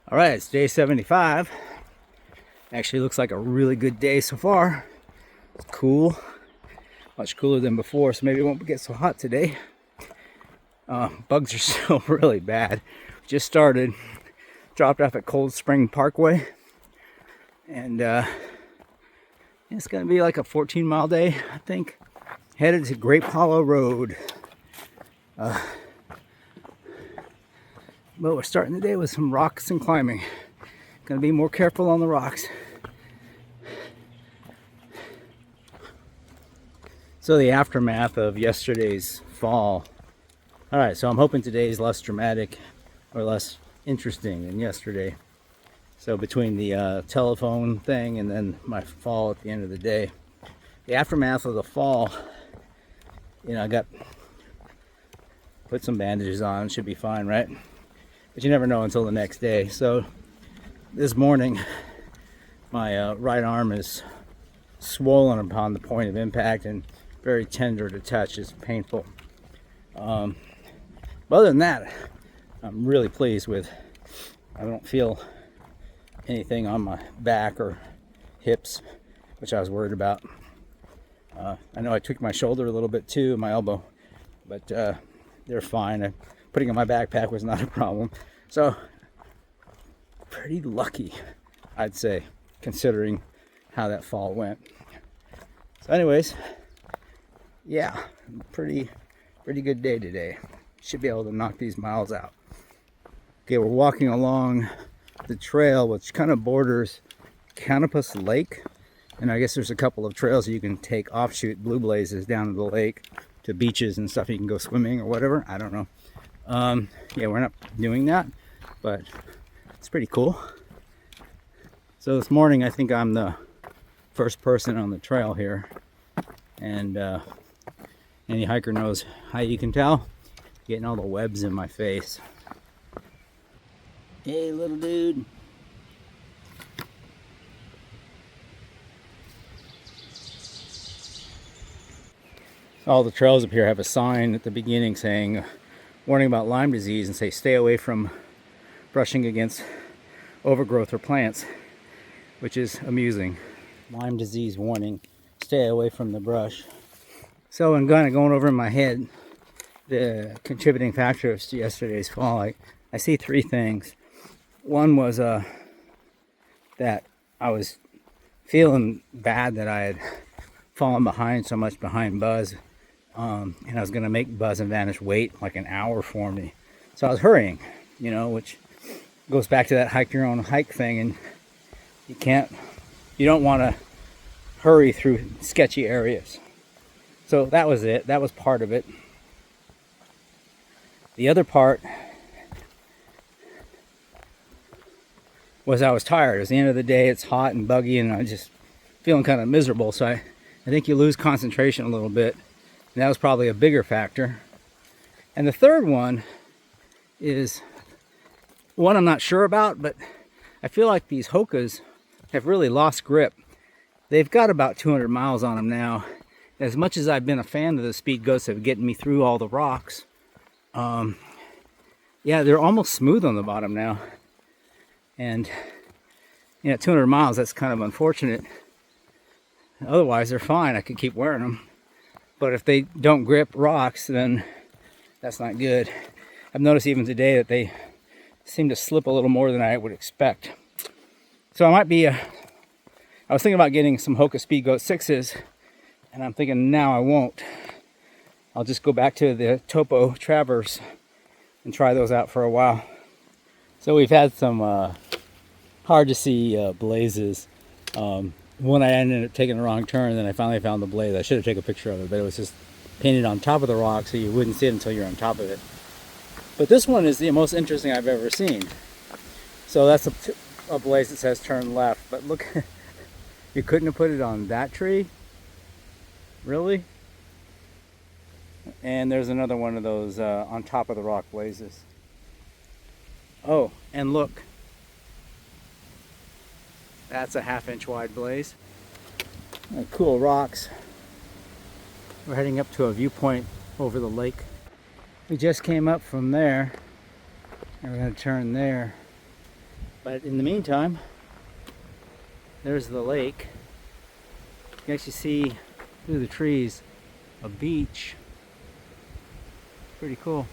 All right, it's day 75. Actually looks like a really good day so far. It's cool, much cooler than before, so maybe it won't get so hot today. Bugs are still really bad. Just started, dropped off at Cold Springs Parkway, and it's gonna be like a 14-mile day, I think. Headed to Grape Hollow Road. But we're starting the day with some rocks and climbing. Gonna be more careful on the rocks. So the aftermath of yesterday's fall. All right, so I'm hoping today's less dramatic or less interesting than yesterday. So between the telephone thing and then my fall at the end of the day, the aftermath of the fall, I got put some bandages on, should be fine, right? But you never know until the next day. So this morning, my right arm is swollen upon the point of impact and very tender to touch. It's painful. But other than that, I'm really pleased with. I don't feel anything on my back or hips, which I was worried about. I know I tweaked my shoulder a little bit too, my elbow, but they're fine. Putting on my backpack was not a problem. So, pretty lucky, I'd say, considering how that fall went. So anyways, yeah, pretty good day today. Should be able to knock these miles out. Okay, we're walking along the trail, which kind of borders Canopus Lake. And I guess there's a couple of trails you can take offshoot blue blazes down to the lake to beaches and stuff. You can go swimming or whatever. I don't know. Yeah, we're not doing that, but it's pretty cool. So this morning, I think I'm the first person on the trail here. And any hiker knows how you can tell. Getting all the webs in my face. Hey, little dude. All the trails up here have a sign at the beginning saying warning about Lyme disease, and say stay away from brushing against overgrowth or plants, which is amusing. Lyme disease warning, stay away from the brush. So I'm kind of going over in my head the contributing factors to yesterday's fall. I see three things. One was that I was feeling bad that I had fallen behind so much behind Buzz. And I was going to make Buzz and Vanish wait like an hour for me. So I was hurrying, which goes back to that hike your own hike thing. And you don't want to hurry through sketchy areas. So that was it. That was part of it. The other part was I was tired. It was the end of the day. It's hot and buggy and I was just feeling kind of miserable. So I think you lose concentration a little bit. And that was probably a bigger factor. And the third one is one I'm not sure about, but I feel like these Hokas have really lost grip. They've got about 200 miles on them now. As much as I've been a fan of the Speed Ghosts of getting me through all the rocks, yeah, they're almost smooth on the bottom now. And 200 miles, that's kind of unfortunate. Otherwise, they're fine. I could keep wearing them. But if they don't grip rocks, then that's not good. I've noticed even today that they seem to slip a little more than I would expect. So I was thinking about getting some Hoka Speed Goat 6s, and I'm thinking now I won't. I'll just go back to the Topo Travers and try those out for a while. So we've had some hard to see blazes. When I ended up taking the wrong turn, then I finally found the blaze. I should have taken a picture of it, but it was just painted on top of the rock so you wouldn't see it until you're on top of it. But this one is the most interesting I've ever seen. So that's a blaze that says turn left, but look, you couldn't have put it on that tree? Really? And there's another one of those on top of the rock blazes. Oh, and look. That's a 1/2-inch wide blaze. Cool rocks. We're heading up to a viewpoint over the lake. We just came up from there, and we're going to turn there. But in the meantime, there's the lake. You can actually see through the trees a beach. Pretty cool.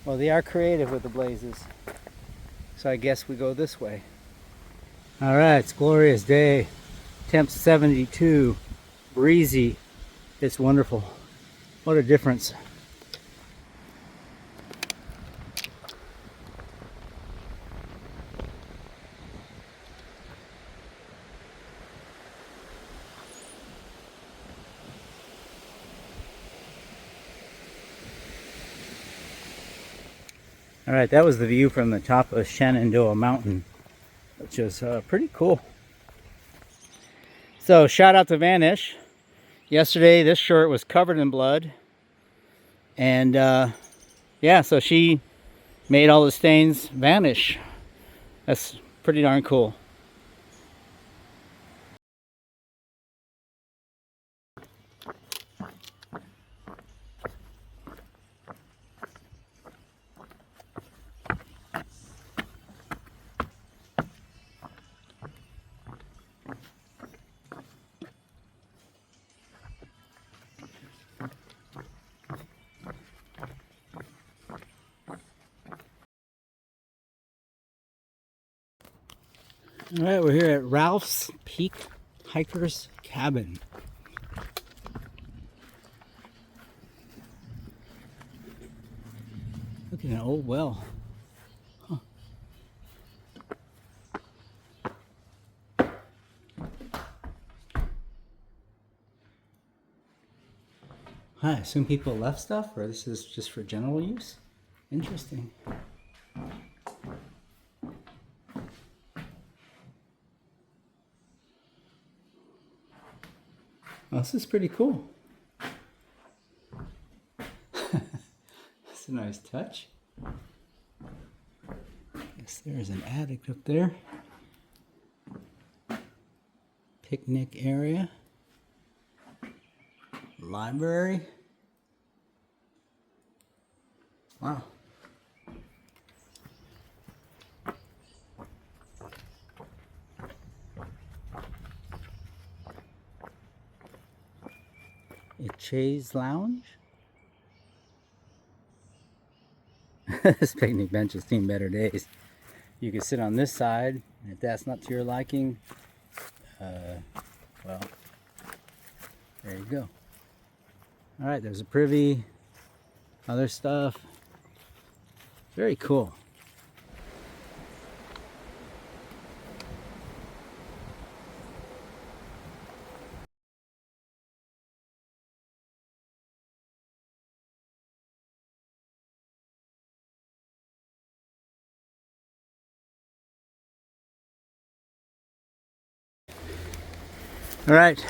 Well, they are creative with the blazes, so I guess we go this way. All right, it's a glorious day. Temp 72, breezy. It's wonderful. What a difference. All right, that was the view from the top of Shenandoah Mountain, which is pretty cool. So shout out to Vanish. Yesterday this shirt was covered in blood, and yeah, so she made all the stains vanish. That's pretty darn cool. All right, we're here at Ralph's Peak Hiker's Cabin. Look at an old well. Huh. I assume people left stuff, or this is just for general use? Interesting. Well, this is pretty cool. That's a nice touch. Guess there's an attic up there. Picnic area. Library. Wow. A chaise lounge. This picnic bench has seen better days. You can sit on this side, and if that's not to your liking, well, there you go. All right, there's a privy, other stuff. Very cool. All right,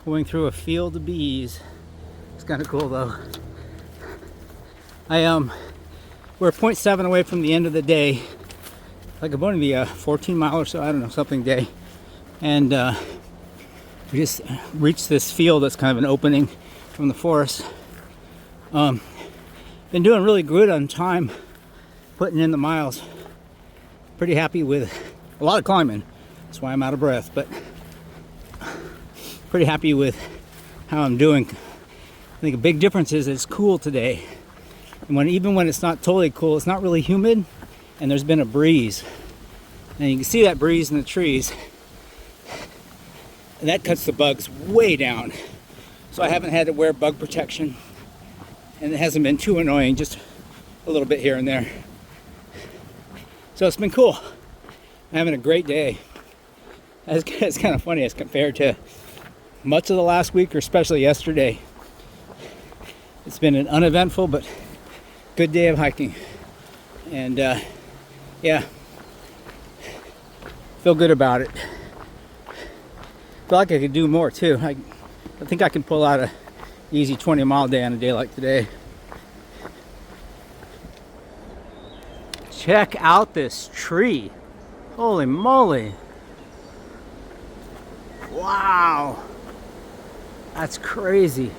going through a field of bees. It's kind of cool though. We're 0.7 away from the end of the day. Like I'm going to be a 14 mile or so, I don't know, something day. And we just reached this field that's kind of an opening from the forest. Been doing really good on time, putting in the miles. Pretty happy with a lot of climbing. That's why I'm out of breath, but pretty happy with how I'm doing. I think a big difference is it's cool today. And even when it's not totally cool, it's not really humid, and there's been a breeze. And you can see that breeze in the trees. And that cuts the bugs way down. So I haven't had to wear bug protection. And it hasn't been too annoying, just a little bit here and there. So it's been cool. I'm having a great day. It's kind of funny as compared to much of the last week, or especially yesterday. It's been an uneventful but good day of hiking. And yeah, feel good about it. Feel like I could do more too. I think I can pull out a easy 20-mile day on a day like today. Check out this tree. Holy moly. Wow. That's crazy.